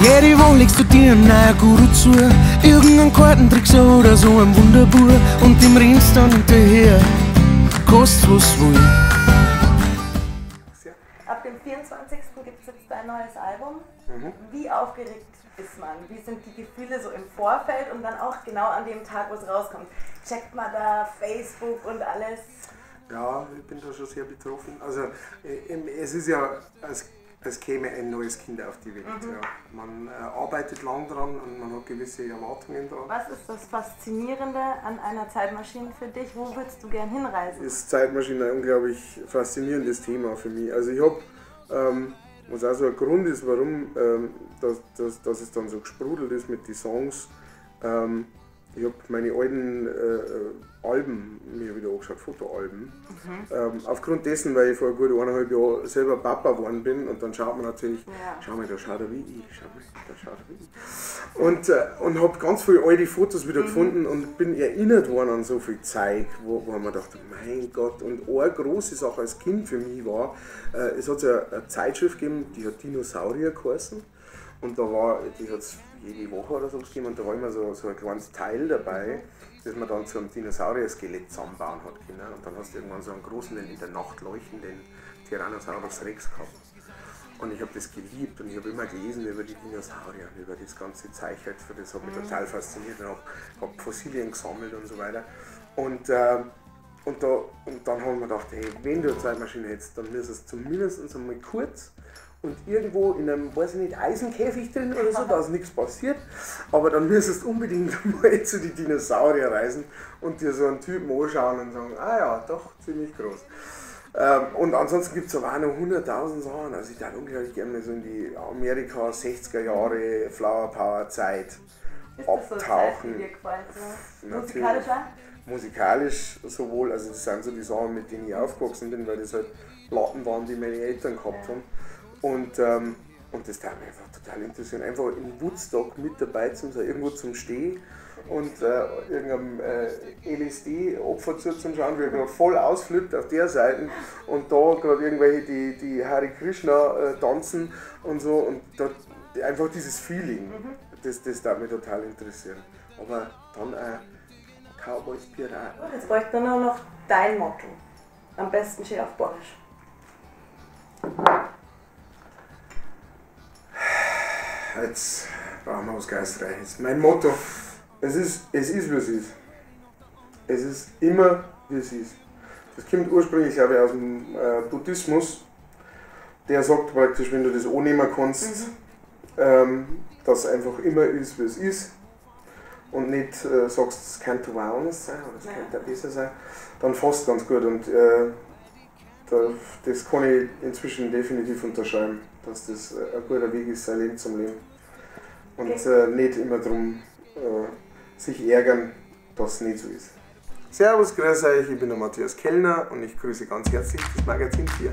Jede Woche legst du dir einen neuen Guru zu, irgendeinen Kartentrick oder so ein Wunderbuch und dem rennst dann hinterher, kostet was will. Ab dem 24. gibt es jetzt dein neues Album. Wie aufgeregt ist man? Wie sind die Gefühle so im Vorfeld und dann auch genau an dem Tag, wo es rauskommt? Checkt man da Facebook und alles? Ja, ich bin da schon sehr betroffen. Also es ist ja, als käme ein neues Kind auf die Welt. Ja. Man arbeitet lang dran und man hat gewisse Erwartungen dran. Was ist das Faszinierende an einer Zeitmaschine für dich? Wo würdest du gern hinreisen? Ist Zeitmaschine ein unglaublich faszinierendes Thema für mich. Also ich habe, was auch so ein Grund ist, warum dass es dann so gesprudelt ist mit den Songs. Ich habe meine alten Alben mir wieder angeschaut, Fotoalben. Aufgrund dessen, weil ich vor gut 1,5 Jahren selber Papa geworden bin und dann schaut man natürlich, schau mal, da schaut er wie ich, schau mal, da schaut er wie ich. Und habe ganz viele alte Fotos wieder gefunden und bin erinnert worden an so viel Zeit, wo man dachte, mein Gott. Und eine große Sache als Kind für mich war, es hat ja eine Zeitschrift gegeben, die hat Dinosaurier geheißen. Und da war, die hat es jede Woche oder so gegeben und da war immer so ein kleines Teil dabei, das man dann zu einem Dinosaurier-Skelett zusammenbauen hat können. Und dann hast du irgendwann so einen großen, in der Nacht leuchtenden Tyrannosaurus Rex gehabt. Und ich habe das geliebt und ich habe immer gelesen über die Dinosaurier, über das ganze Zeichentrick, das hat mich total fasziniert und habe Fossilien gesammelt und so weiter. Und dann haben wir gedacht, hey, wenn du eine Zeitmaschine hättest, dann müsstest du zumindest einmal kurz und irgendwo in einem, weiß ich nicht, Eisenkäfig drin oder so, da ist nichts passiert, aber dann müsstest du unbedingt mal zu den Dinosaurier reisen und dir so einen Typen anschauen und sagen, ah ja, doch, ziemlich groß. Und ansonsten gibt es aber auch noch 100.000 Sachen, also ich darf unglaublich gerne so in die Amerika 60er Jahre Flower Power Zeit abtauchen. Ist das so eine Zeit, die dir gefällt? Musikalisch auch? Musikalisch sowohl, also das sind so die Sachen, mit denen ich aufgewachsen bin, weil das halt Platten waren, die meine Eltern gehabt haben. Und das darf mich einfach total interessieren, einfach in Woodstock mit dabei zu sein, irgendwo zum Stehen und irgendeinem LSD-Opfer zuzuschauen, wie er gerade voll ausflippt auf der Seite und da gerade irgendwelche, die Hare Krishna tanzen und so und da, einfach dieses Feeling, das darf mich total interessieren. Aber dann auch Cowboys, Piraten. Jetzt bräuchte ich nur noch dein Motto, am besten schön auf Borisch. Jetzt brauchen wir was Geistreiches. Mein Motto, es ist wie es ist. Es ist immer wie es ist. Das kommt ursprünglich, glaube ich, aus dem Buddhismus. Der sagt praktisch, wenn du das annehmen kannst, dass es einfach immer ist, wie es ist und nicht sagst, es könnte auch anders sein oder es könnte auch besser sein, dann fasst ganz gut. Und das kann ich inzwischen definitiv unterschreiben, dass das ein guter Weg ist, sein Leben zum Leben. Und nicht immer darum sich ärgern, dass es nicht so ist. Servus, grüß euch, ich bin der Matthias Kellner und ich grüße ganz herzlich das Magazin 4.